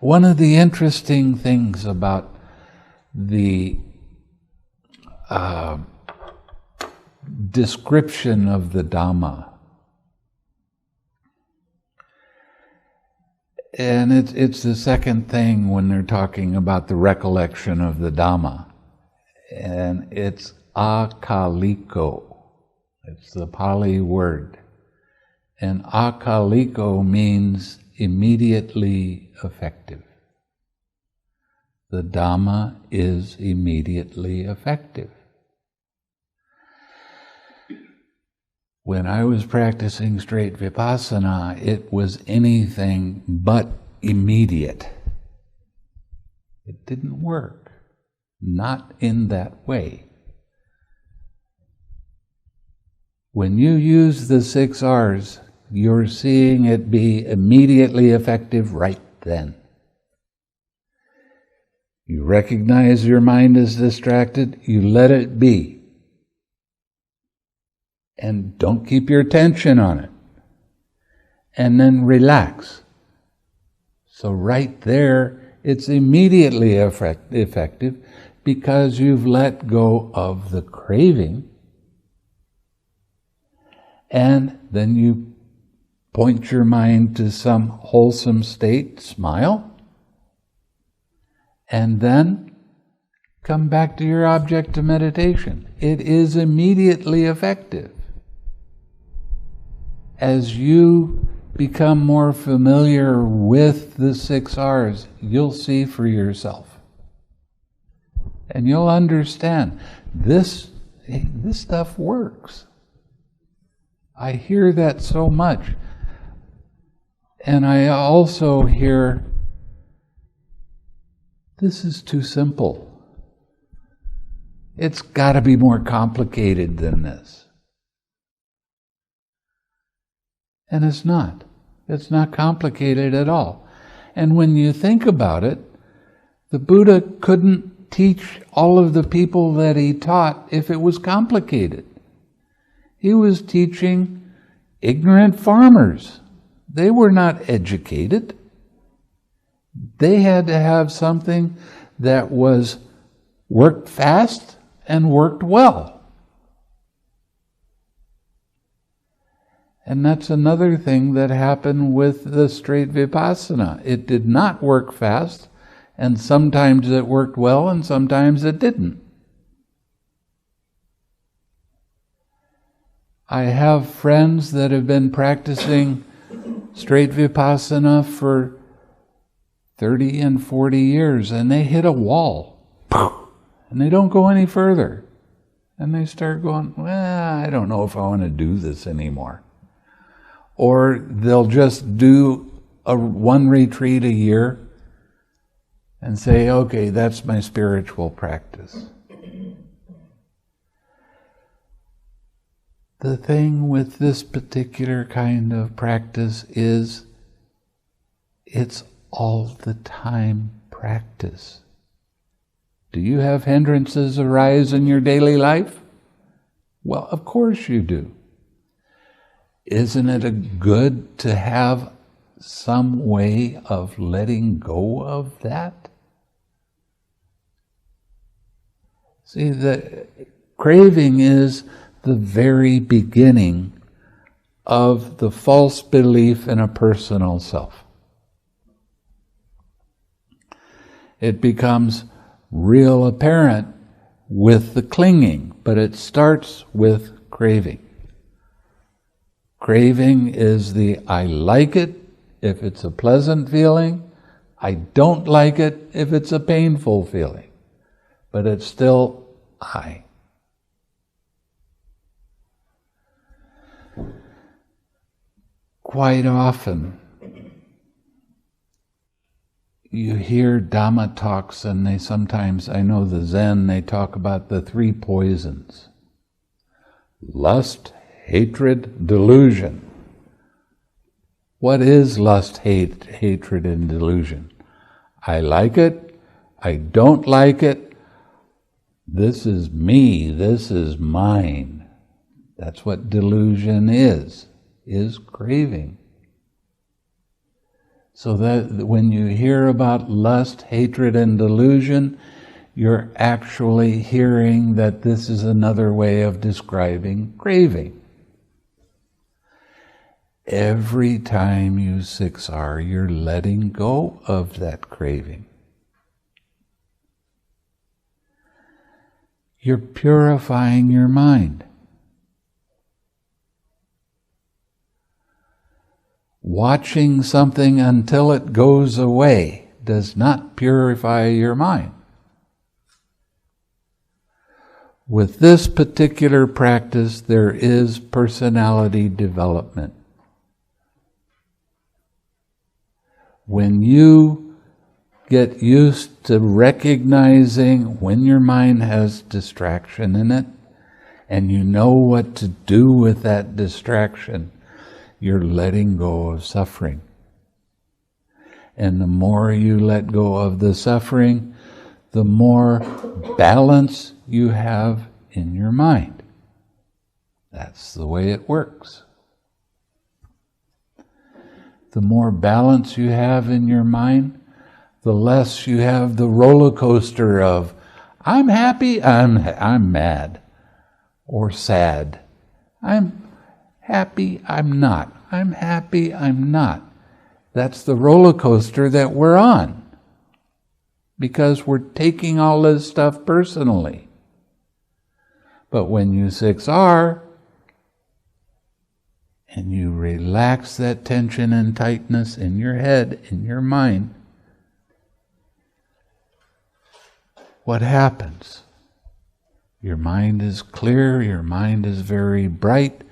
One of the interesting things about the description of the Dhamma, and it's the second thing when they're talking about the recollection of the Dhamma, and it's akaliko. It's the Pali word. And akaliko means immediately effective. The Dhamma is immediately effective. When I was practicing straight vipassana, it was anything but immediate. It didn't work. Not in that way. When you use the 6 R's, you're seeing it be immediately effective right then. You recognize your mind is distracted, you let it be. And don't keep your attention on it. And then relax. So right there, it's immediately effective because you've let go of the craving. And then you point your mind to some wholesome state, smile, and then come back to your object of meditation. It is immediately effective. As you become more familiar with the 6 R's, you'll see for yourself. And you'll understand, this stuff works. I hear that so much. And I also hear, this is too simple. It's got to be more complicated than this. And it's not. It's not complicated at all. And when you think about it, the Buddha couldn't teach all of the people that he taught if it was complicated. He was teaching ignorant farmers. They were not educated. They had to have something that worked fast and worked well. And that's another thing that happened with the straight vipassana. It did not work fast, and sometimes it worked well, and sometimes it didn't. I have friends that have been practicing straight vipassana for 30 and 40 years, and they hit a wall, and they don't go any further. And they start going, well, I don't know if I want to do this anymore. Or they'll just do one retreat a year and say, okay, that's my spiritual practice. The thing with this particular kind of practice is it's all the time practice. Do you have hindrances arise in your daily life? Well, of course you do. Isn't it good to have some way of letting go of that? See, the craving is the very beginning of the false belief in a personal self. It becomes real apparent with the clinging, but it starts with craving. Craving is the I like it if it's a pleasant feeling, I don't like it if it's a painful feeling, but it's still I. Quite often, you hear Dhamma talks, and they sometimes, I know the Zen, they talk about the 3 poisons. Lust, hatred, delusion. What is lust, hatred, and delusion? I like it, I don't like it, this is me, this is mine. That's what delusion is craving. So that when you hear about lust, hatred, and delusion, you're actually hearing that this is another way of describing craving. Every time you 6R, you're letting go of that craving. You're purifying your mind. Watching something until it goes away does not purify your mind. With this particular practice, there is personality development. When you get used to recognizing when your mind has distraction in it, and you know what to do with that distraction, you're letting go of suffering. And the more you let go of the suffering, the more balance you have in your mind. That's the way it works. The more balance you have in your mind, the less you have the roller coaster of, I'm happy, I'm mad, or sad. I'm happy, I'm not. I'm happy, I'm not. That's the roller coaster that we're on, because we're taking all this stuff personally. But when you 6R, and you relax that tension and tightness in your head, in your mind, what happens? Your mind is clear, your mind is very bright,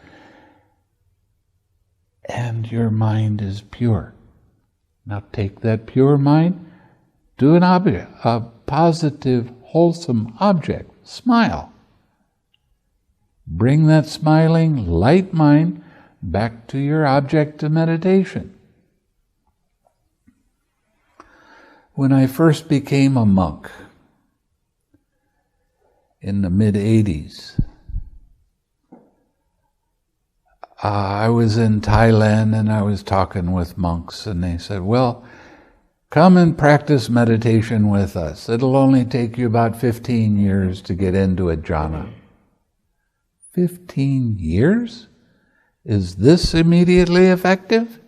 and your mind is pure. Now take that pure mind, do an object, a positive, wholesome object, smile. Bring that smiling, light mind back to your object of meditation. When I first became a monk in the mid-80s, I was in Thailand and I was talking with monks, and they said, well, come and practice meditation with us. It'll only take you about 15 years to get into a jhana. 15 years? Is this immediately effective?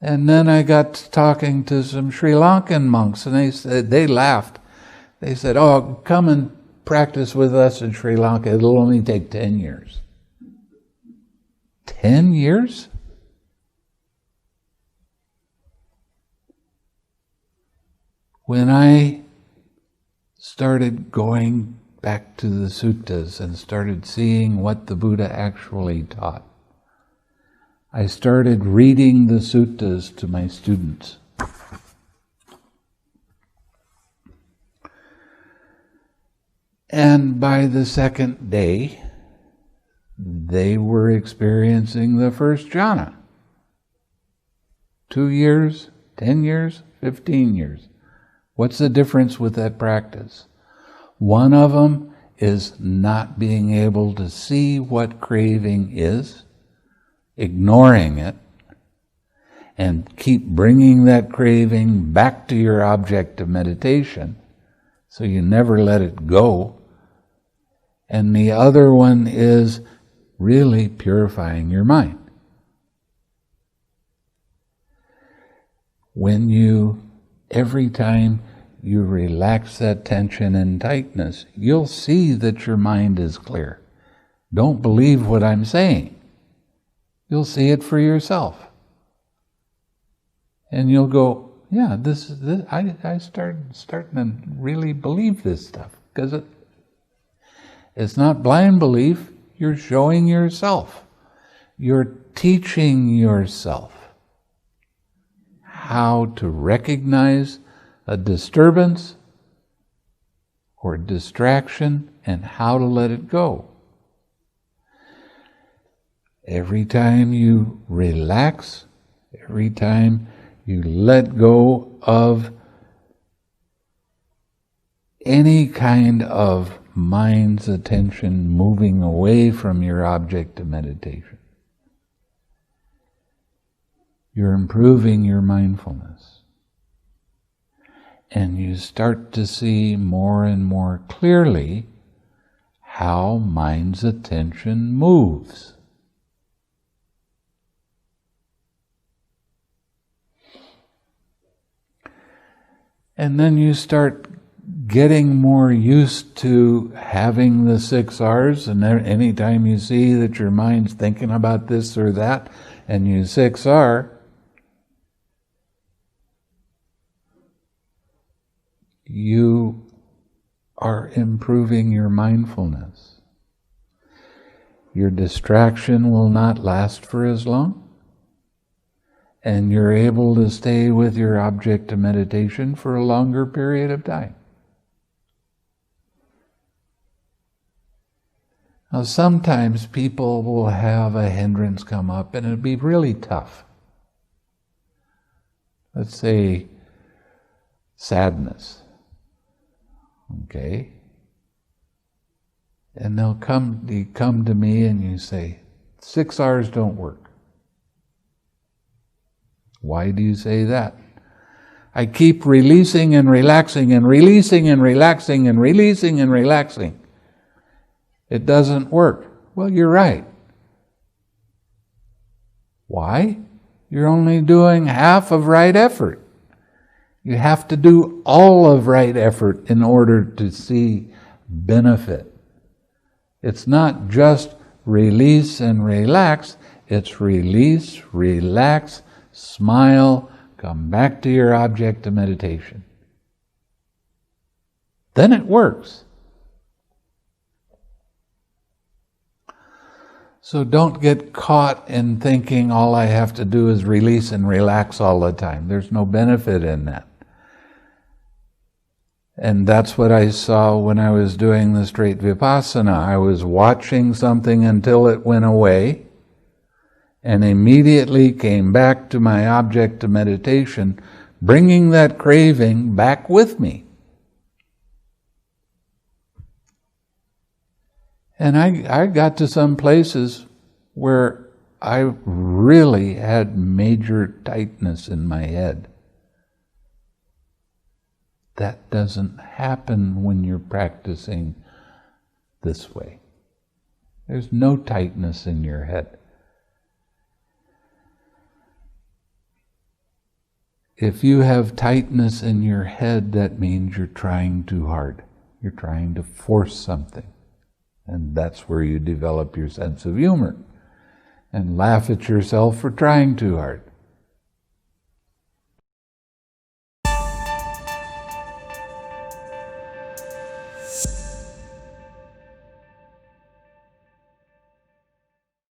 And then I got to talking to some Sri Lankan monks, and they laughed. They said, oh, come and practice with us in Sri Lanka. It'll only take 10 years. 10 years? When I started going back to the suttas and started seeing what the Buddha actually taught, I started reading the suttas to my students. And by the second day, they were experiencing the first jhana. 2 years, 10 years, 15 years. What's the difference with that practice? One of them is not being able to see what craving is, ignoring it, and keep bringing that craving back to your object of meditation, so you never let it go. And the other one is really purifying your mind. Every time you relax that tension and tightness, you'll see that your mind is clear. Don't believe what I'm saying. You'll see it for yourself. And you'll go, yeah, I starting to really believe this stuff, because it's not blind belief. You're showing yourself. You're teaching yourself how to recognize a disturbance or distraction and how to let it go. Every time you relax, every time you let go of any kind of mind's attention moving away from your object of meditation, you're improving your mindfulness. And you start to see more and more clearly how mind's attention moves. And then you start getting more used to having the 6 R's, and anytime you see that your mind's thinking about this or that, and you 6 R, you are improving your mindfulness. Your distraction will not last for as long, and you're able to stay with your object of meditation for a longer period of time. Now, sometimes people will have a hindrance come up and it'll be really tough. Let's say sadness. Okay? And you come to me and you say, 6 R's don't work. Why do you say that? I keep releasing and relaxing and releasing and relaxing and releasing and relaxing. It doesn't work. Well, you're right. Why? You're only doing half of right effort. You have to do all of right effort in order to see benefit. It's not just release and relax. It's release, relax, smile, come back to your object of meditation. Then it works. So don't get caught in thinking all I have to do is release and relax all the time. There's no benefit in that. And that's what I saw when I was doing the straight vipassana. I was watching something until it went away, and immediately came back to my object of meditation, bringing that craving back with me. And I got to some places where I really had major tightness in my head. That doesn't happen when you're practicing this way. There's no tightness in your head. If you have tightness in your head, that means you're trying too hard. You're trying to force something. And that's where you develop your sense of humor and laugh at yourself for trying too hard.